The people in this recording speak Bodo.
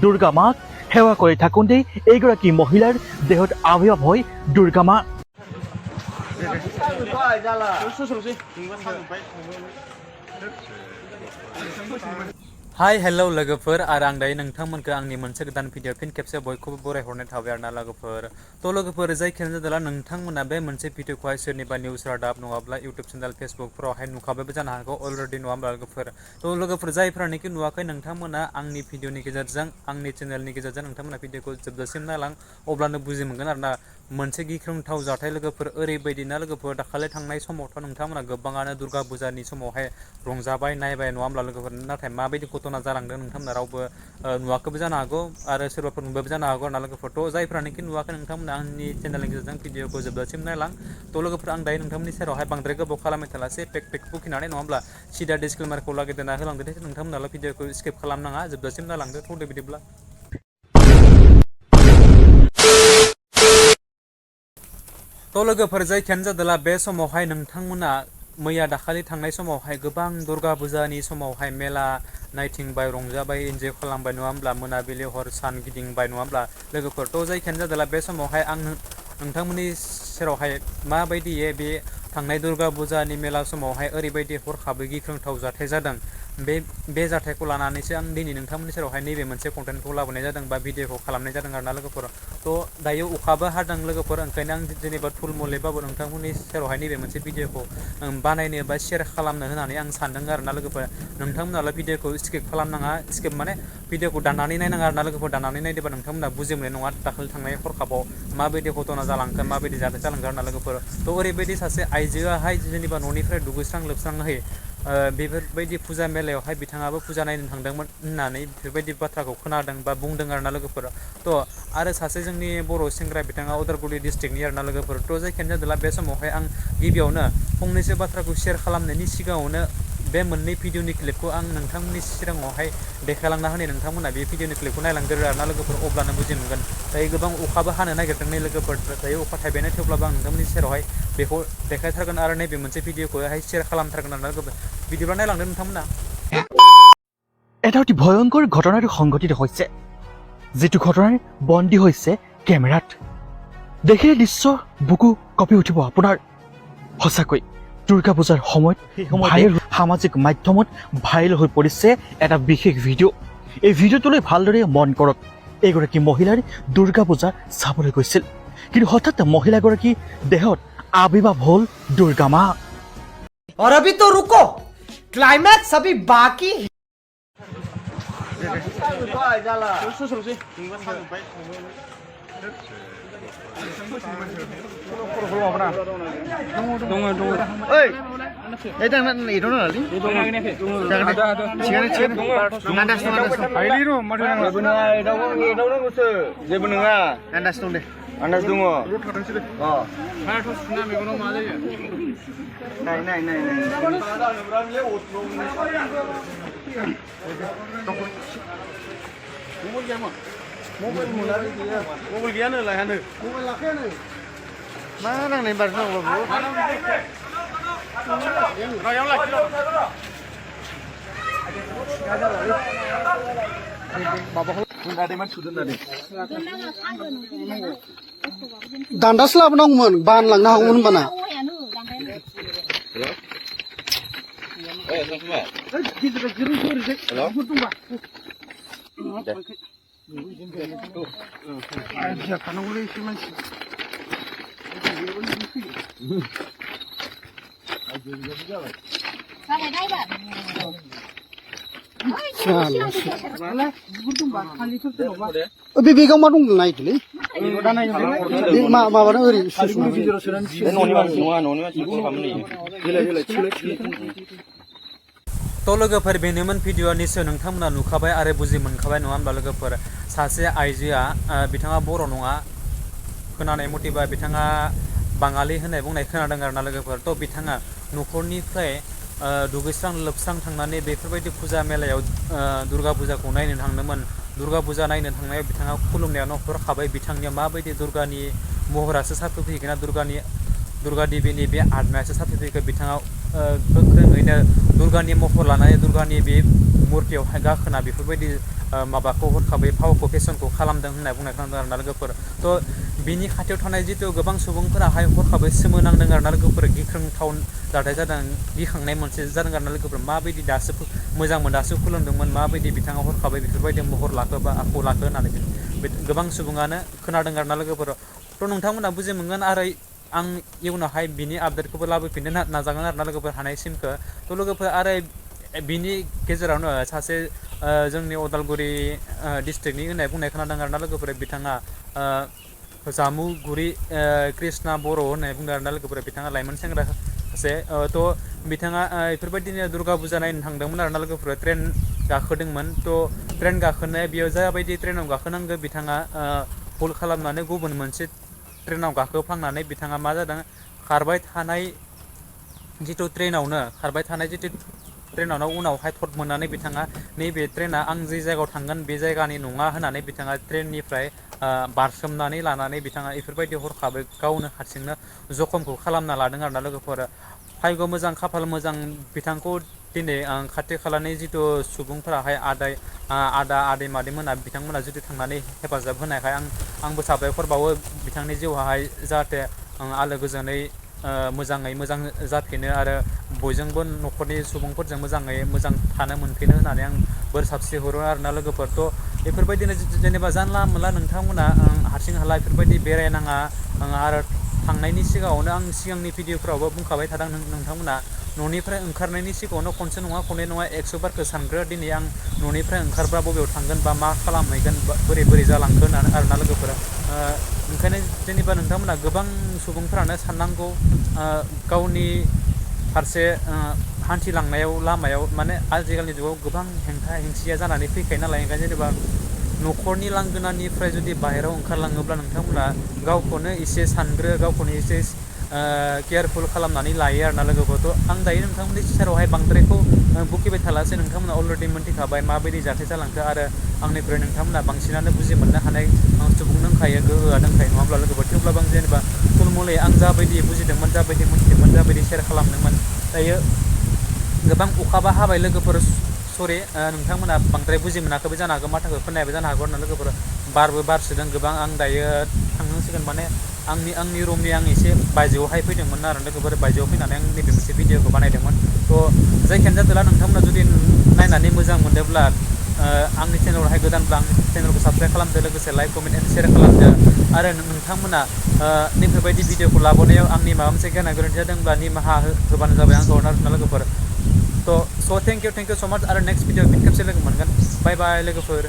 দুৰ্গা মাক সেৱা কৰি থাকোঁতেই এইগৰাকী মহিলাৰ দেহত আবিৰ্ভাৱ হয় দুৰ্গা মা। हाय हेलौ लोगोफोर आरो आं दायो नोंथांमोनखौ आंनि मोनसे गोदान भिडिअ फिन खेबसे बयखौबो बरायहरनाय थाबाय आरोना लोगोफोर। थ' लोगोफोर जायखियानो जादोंला नोंथांमोना बे मोनसे भिडिअखौहाय सोरनिबा निउस रादाब नङाब्ला इउटुब चेनेल फेसबुकफोरावहाय नुखाबायबो जानो हागौ अलरेडि नङा होमब्ला लोगोफोर। थ' लोगोफोर जायफ्रानोखि नुवाखै नोंथांमोना आंनि भिडिअनि गेजेरजों आंनि चेनेलनि गेजेरजों नोंथांमोना भिडिअखौ जोबजासिम नायलां अब्लानो बुजि मोनगोन आरोना। मोनसे गिख्रंथाव जाथाय लोगोफोर ओरैबायदि ना लोगोफोर दाखालि थांनाय समावथ' नोंथांमोना गोबाङानो दुर्गा फुजानि समावहाय रंजाबाय नायबाय नङा होमब्ला लोगोफोर। नाथाय माबायदि घटना जालांदों नोंथांमोना रावबो नुवाखैबो जानो हागौ आरो सोरबाफोर नुबायबो जानो हागौ आरोना लोगोफोर। थ' जायफ्रानोखि नुवाखै नोंथांमोना आंनि चेनेलनि गेजेरजों भिडिअखौ जोबजासिम नायलां। थ' लोगोफोर आं दायो नोंथांमोननि सेरावहाय बांद्राय गोबाव खालामबाय थालासै पेक बुखिनानै नङाब्ला सिदा डिसक्लेमारखौ लागेदेरना होलांदो दे नोंथांमोनाल' भिडिअखौ स्किप खालामनाङा जोबजासिम नायलांदो। थौदो बिदिब्ला। थ' लोगोफोर जायखियानो जादोंला बे समावहाय नोंथांमोना मैया दाखालि थांनाय समावहाय गोबां दुर्गा फुजानि समावहाय मेला नायथिंबाय रंजाबाय इन्जय खालामबाय नङा होमब्ला मोनाबिलि हर सान गिदिंबाय नङा होमब्ला लोगोफोर। थ' जायखियानो जादोंला बे समावहाय आं नोंथांमोननि सेरावहाय माबायदियै बे थांनाय दुर्गा फुजानि मेला समावहाय ओरैबायदि हरखाबै गिख्रंथाव जाथाय जादों बे जाथायखौ लानानैसो आं दिनै नोंथांमोननि सेरावहाय नैबे मोनसे कन्टेन्टखौ लाबोनाय जादों बा भिडिअखौ खालामनाय जादों आरोना लोगोफोर। थ' दायो अखाबो हादों लोगोफोर ओंखायनो आं जेनेबा थुलमुलैबाबो नोंथांमोननि सेरावहाय नैबे मोनसे भिडिअखौ बानायनो बा शेयार खालामनो होननानै आं सानदों आरोना लोगोफोर। नोंथांमोनाल' भिडिअखौ स्किप खालामनाङा स्किप माने भिडिअखौ दाननानै नायनाङा आरोना लोगोफोर। दाननानै नायदोंबा नोंथांमोना बुजि मोननाय नङा दाखालि थांनाय हरखाबाव माबायदि घटना जालांखो माबायदि जाथाय जालांखो आरोना लोगोफोर। थ' ओरैबायदि सासे आइजोआहाय जेनेबा न'निफ्राय दुगैस्रां लोबस्रांहै बेफोरबायदि फुजा मेलायावहाय बिथाङाबो फुजा नायनो थांदोंमोन होननानै बेफोरबायदि बाथ्राखौ खोनादों बा बुंदों आरोना लोगोफोर। थ' आरो सासे जोंनि बर' सेंग्रा बिथाङा उदालगुरि डिस्ट्रिक्टनि आरोना लोगोफोर। थ' जायखियानो जादोंला बे समावहाय आं गिबियावनो फंनैसो बाथ्राखौ शेयार खालामनायनि सिगाङावनो बे मोननै भिडिअनि क्लिपखौ आं नोंथांमोननि सिगाङावहाय देखायलांना होनाय नोंथांमोना बे भिडिअनि क्लिपखौ नायलांग्रो आरोना लोगोफोर अब्लानो बुजि मोनगोन। दायो गोबां अखाबो हानो नागिरदों नै लोगोफोर दायो अखा थाइबायानो थेवब्लाबो आं नोंथांमोननि सेरावहाय बेखौ देखायथारगोन आरो नैबे मोनसे भिडिअखौहाय शेयार खालामथारगोन आरोना लोगोफोर। बिदिब्ला नायलांदो नोंथांमोना। এটা অতি ভয়ংকৰ ঘটনাটো সংঘটিত হৈছে যিটো ঘটনাৰ বন্দী হৈছে কেমেৰাত। দেখিলে দৃশ্য বুকু কঁপি উঠিব আপোনাৰ। সঁচাকৈ দুৰ্গা পূজাৰ সময়ত সামাজিক মাধ্যমত ভাইৰেল হৈ পৰিছে এটা বিশেষ ভিডিঅ'। এই ভিডিঅ'টোলৈ ভালদৰে মন কৰক। এগৰাকী মহিলাৰ দুৰ্গা পূজা চাবলৈ গৈছিল কিন্তু হঠাৎ মহিলাগৰাকী দেহত আবিৰ্ভাৱ হ'ল দুৰ্গা মা। और अभी तो रुको क्लाइमैक्स अभी बाकी है। Andas dong. Oh. Naik. Mobil gimana lah anu? Mobil laki nih. Mana nih baru Bu? Yang laki. दान्दासो लाबोनांगौमोन बानलांनो हागौमोन होनबाना। बे बेगाव मा दं नायदोलै माबादों ओरै थ' लोगोफोर बेनोमोन भिडिअ निसय नोंथांमोना नुखाबाय आरो बुजि मोनखाबाय नङा होमब्ला लोगोफोर। सासे आइजोआ बिथाङा बर' नङा खोनानाय मथेबा बिथाङा बाङालि होननाय बुंनाय खोनादों आरोना लोगोफोर। थ' बिथाङा न'खरनिफ्राय दुगैस्रां लोबस्रां थांनानै बेफोरबायदि फुजा मेलायाव दुर्गा फुजाखौ नायनो थांदोंमोन। दुर्गा फुजा नायनो थांनायाव बिथाङा खुलुमनायावनो हरखाबै बिथांनिया माबायदि दुर्गानि महरासो साफिफैगोन ना दुर्गा देबिनि बे आत्मायासो साफिफैगोन बिथाङा गोख्रोङैनो दुर्गानि महर लानानै दुर्गानि बे मुर्तियावहाय गाखोना बेफोरबायदि माबाखौ हरखाबै फावखौ फेसनखौ खालामदों होनना बुंनाय खोनादों आरोना लोगोफोर थ' बिनि खाथियाव थानाय जितु गोबां सुबुंफोराहाय हरखाबै सोमोनांदों आरोना लोगोफोर गिख्रंथाव जाथाय जादों गिखांनाय मोनसे जादों आरोना लोगोफोर माबायदि दासो मोजांमोन दासो खुलुमदोंमोन माबायदि बिथाङा हरखाबै बेफोरबायदि महर लाखो बा आखु लाखो होननानै गोबां सुबुङानो खोनादों आरोना लोगोफोर थ' नोंथांमोना बुजि मोनगोन आरो आं इयुनावहाय बिनि आपडेटखौबो लाबोफिननो नाजागोन आरोना लोगोफोर हानायसिमखौ थ' लोगोफोर आरो बिनि गेजेरावनो सासे जोंनि अदालगुरि डिस्ट्रिक्टनि होननाय बुंनाय खोनादों आरोना लोगोफोर बिथाङा जामुगुरि कृष्णा बर' होननाय बुंदों आरोना लोगोफोर बिथाङा लाइमोन सेंग्रा सासे थ' बिथाङा बेफोरबायदिनो दुर्गा फुजा नायनो थांदोंमोन आरोना लोगोफोर ट्रेन गाखोदोंमोन थ' ट्रेन गाखोनाया बेयाव जाबायदि ट्रेनाव गाखोनांगौ बिथाङा भुल खालामनानै गुबुन मोनसे ट्रेनाव गाखोफ्लांनानै बिथाङा मा जादों खारबाय थानाय जितु ट्रेनावनो उनावहाय थट मोननानै बिथाङा नैबे ट्रेना आं जे जायगायाव थांगोन बे जायगानि नङा होननानै बिथाङा ट्रेननिफ्राय बारसोमनानै लानानै बिथाङा बेफोरबायदि हरखाबै गावनो हारसिंनो जखमखौ खालामना लादों आरोना लोगोफोर भाग्य मोजां खाफाल मोजां बिथांखौ दिनै खाथि खालानि जिथु सुबुंफोराहाय आदा आदै मादैमोना बिथांमोना जुदि थांनानै हेफाजाब होनायखाय आंबो साबायखर बावो बिथांनि जिउआहाय जाहाथे आलो गोजोनै मोजाङै मोजां जाफिनो आरो बयजोंबो न'खरनि सुबुंफोरजों मोजाङै मोजां थानो मोनफिनो होननानै आं बोर साबस्रि हरो आरोना लोगोफोर थ' बेफोरबायदिनो जेनेबा जानला मोनला नोंथांमोना हारसिं हाला बेफोरबायदि बेरायनाङा आरो थांनायनि सिगाङावनो आं सिगांनि भिडिअफोरावबो बुंखाबाय थादों नोंथांमोना न'निफ्राय ओंखारनायनि सिगाङावनो खनसे नङा खननै नङा 100 बारखौ सानग्रो दिनै आं न'निफ्राय ओंखारब्ला बबेयाव थांगोन बा मा खालामहैगोन बोरै जालांखो होननानै आरोना लोगोफोरा ओंखायनो जेनेबा नोंथांमोना गोबां सुबुंफोरानो साननांगौ गावनि फारसे हान्थिलांनायाव लामायाव माने आजिखालिनि जुगाव गोबां हेंथा हेंसिया जानानै फैखायो नालाय ओंखायनो जेनेबा न'खरनि लांगोनानिफ्राय जुदि बाहेरायाव ओंखारलाङोब्ला नोंथांमोना गावखौनो एसे सानग्रो गावखौनो एसे केयारफुल खालामनानै लायो आरोना लोगोफोरथ' आं दायो नोंथांमोननि सेरावहाय बांद्रायखौ बुकिबाय थालासै नोंथांमोना अलरेडि मोनथिखाबाय माबायदि जाथाय जालांखो आरो आंनिफ्राय नोंथांमोना बांसिनानो बुजि मोननो हानाय सुबुं दंखायो गोहोआ दंखायो नङा होमब्ला लोगोफोर थेवब्लाबो आं जेनेबा थुलमुलै आं जाबायदि बुजिदोंमोन जाबायदि मोनथिदोंमोन जाबायदि शेयार खालामदोंमोन दायो गोबां अखाबा हाबाय लोगोफोर सरि नोंथांमोना बांद्राय बुजि मोनाखैबो जानो हागौ माथोखौ खोनायाबो जानो हागौ आरोना लोगोफोर बारबो बारसोदों गोबां आं दायो थांनांसिगोन माने आंनि रुमनि आं एसे बायजोआवहाय फैदोंमोन आरो लोगोफोर बायजोआव फैनानै आं नैबे मोनसे भिडिअखौ बानायदोंमोन थ' जायखियानो जादोंला नोंथांमोना जुदि नायनानै मोजां मोनदोंब्ला आंनि चेनेलावहाय गोदानब्ला आंनि चेनेलखौ साबस्क्राइब खालामदो लोगोसे लाइक कमेन्ट एन्ड शेयार खालामदो आरो नोंथांमोना नैफोरबायदि भिडिअखौ लाबोनायाव आंनि माबा मोनसे गोनां गोरोन्थि जादोंब्ला निमाहा होबानो जाबाय आंखौ आरोना लोगोफोर थ' थेंक इउ स' माच आरो नेक्स्ट भिडिअ फिन खेबसे लोगो मोनगोन बाय बाय लोगोफोर